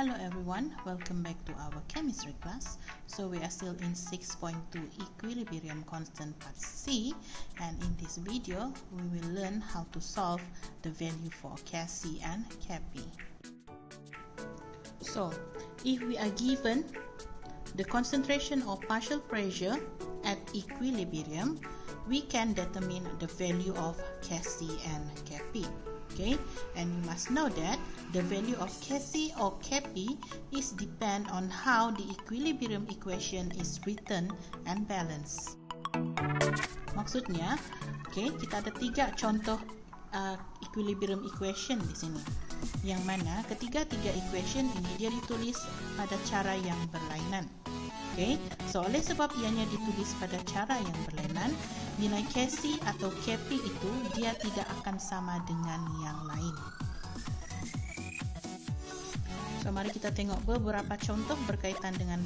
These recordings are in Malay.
Hello everyone, welcome back to our chemistry class. So we are still in 6.2 equilibrium constant part C, and in this video we will learn how to solve the value for Kc and Kp. So if we are given the concentration or partial pressure at equilibrium, we can determine the value of Kc and Kp. Okay, and you must know that the value of Kc or Kp is depend on how the equilibrium equation is written and balanced. Maksudnya, okay, kita ada 3 contoh equilibrium equation di sini, yang mana ketiga-tiga equation ini dia ditulis pada cara yang berlainan. Okay, so oleh sebab ianya ditulis pada cara yang berlainan, nilai Kc atau Kp itu dia tidak akan sama dengan yang lain. So mari kita tengok beberapa contoh berkaitan dengan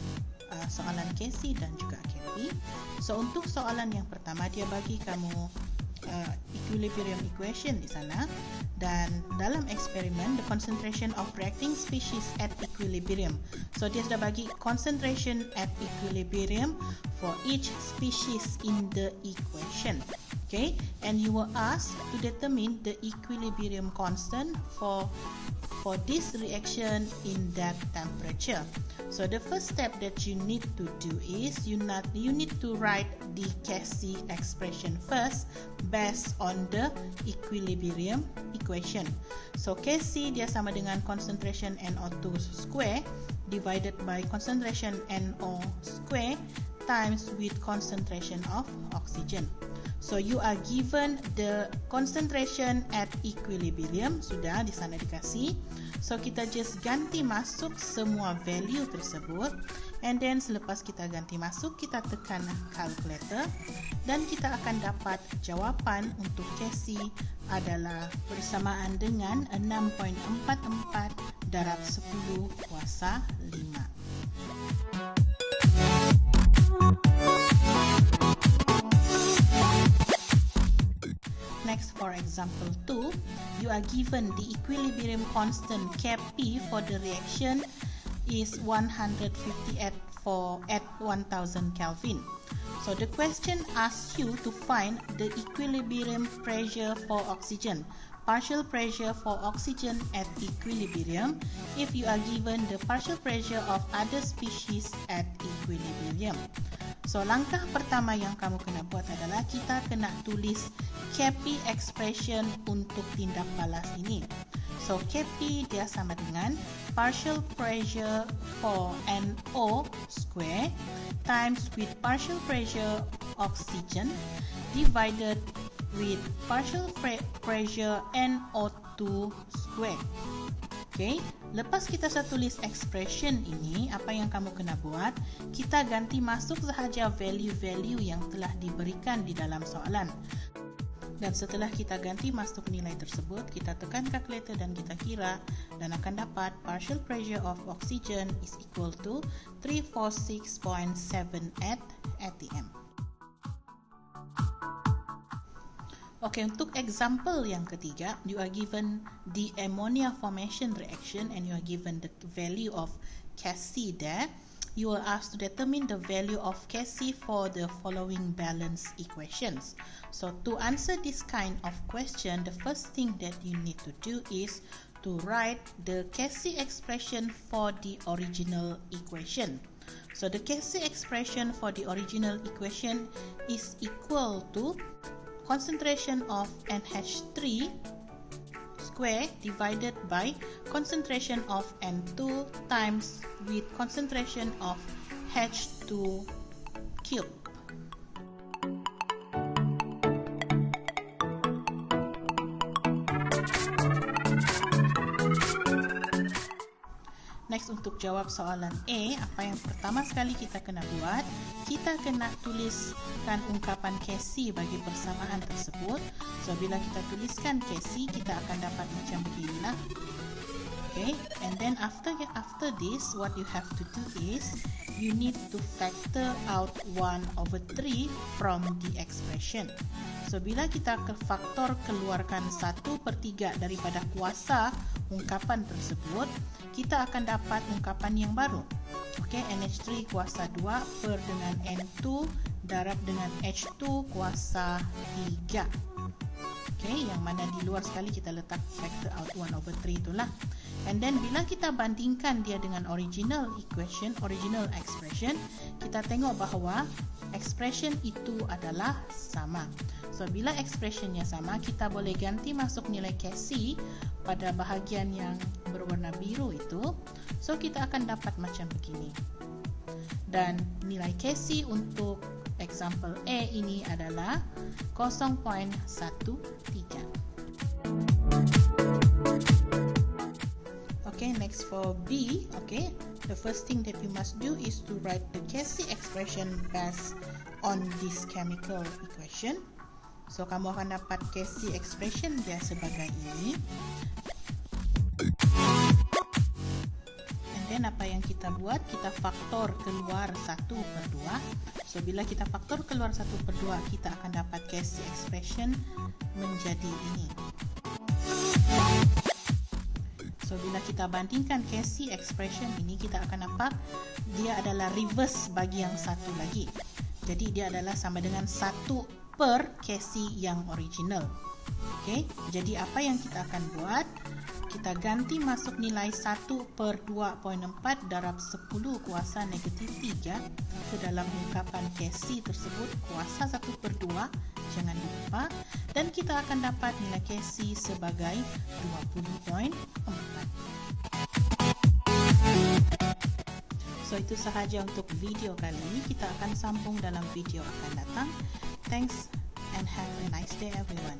soalan Kc dan juga Kp. So untuk soalan yang pertama, dia bagi kamu equilibrium equation di sana, dan dalam eksperimen the concentration of reacting species at equilibrium. So dia sudah bagi concentration at equilibrium for each species in the equation. Okay, and you were asked to determine the equilibrium constant for this reaction in that temperature. So the first step that you need to do is you need to write the Kc expression first based on the equilibrium equation. So Kc dia sama dengan concentration NO2 square divided by concentration NO square times with concentration of oxygen. So you are given the concentration at equilibrium, sudah di sana dikasih. So kita just ganti masuk semua value tersebut, and then selepas kita ganti masuk, kita tekan calculator dan kita akan dapat jawapan untuk Kc adalah bersamaan dengan 6.44 darab 10 kuasa 5. Next, for example 2, you are given the equilibrium constant Kp for the reaction is 150 at 1000 Kelvin. So the question asks you to find the equilibrium pressure for oxygen, partial pressure for oxygen at equilibrium if you are given the partial pressure of other species at equilibrium. So langkah pertama yang kamu kena buat adalah kita kena tulis Kp expression untuk tindak balas ini. So Kp dia sama dengan partial pressure for NO square times with partial pressure oxygen divided with partial pressure NO2 square. Okay, lepas kita sudah tulis expression ini, apa yang kamu kena buat? Kita ganti masuk sahaja value-value yang telah diberikan di dalam soalan. Dan setelah kita ganti masuk nilai tersebut, kita tekan calculator dan kita kira, dan akan dapat partial pressure of oxygen is equal to 346.78 atm. Okay, untuk example yang ketiga, you are given the ammonia formation reaction and you are given the value of Kc there. You are asked to determine the value of Kc for the following balance equations. So to answer this kind of question, the first thing that you need to do is to write the Kc expression for the original equation. So the Kc expression for the original equation is equal to concentration of NH3 square divided by concentration of N2 times with concentration of H2 cube. Next, untuk jawab soalan A, apa yang pertama sekali kita kena buat? Kita kena tuliskan ungkapan Kc bagi persamaan tersebut. So bila kita tuliskan Kc, kita akan dapat macam beginilah. Okay, and then after this, what you have to do is you need to factor out 1/3 from the expression. So bila kita ke faktor keluarkan 1/3 daripada kuasa ungkapan tersebut, kita akan dapat ungkapan yang baru. Okay, NH3 kuasa 2 per dengan N2 darab dengan H2 kuasa 3. Okay, yang mana di luar sekali kita letak factor out 1/3 itulah. And then bila kita bandingkan dia dengan original equation, original expression, kita tengok bahawa expression itu adalah sama. So bila expressionnya sama, kita boleh ganti masuk nilai Casey pada bahagian yang berwarna biru itu. So kita akan dapat macam begini. Dan nilai Casey untuk example A ini adalah 0.13. Okay, next for B. Okay, the first thing that you must do is to write the Casey expression based on this chemical equation. So kamu akan dapat Casey expression dia sebagai ini. And then apa yang kita buat, kita faktor keluar 1/2. So bila kita faktor keluar 1/2, kita akan dapat Casey expression menjadi ini. So bila kita bandingkan Casey expression ini, kita akan nampak dia adalah reverse bagi yang satu lagi. Jadi dia adalah sama dengan 1 per Casey yang original. Okay, jadi apa yang kita akan buat, kita ganti masuk nilai 1/2.4 darab 10 kuasa negatif 3 ke dalam ungkapan Casey tersebut, kuasa 1/2, jangan lupa, dan kita akan dapat nilai Casey sebagai 20.4. So itu sahaja untuk video kali ini. Kita akan sambung dalam video akan datang. Thanks and have a nice day everyone.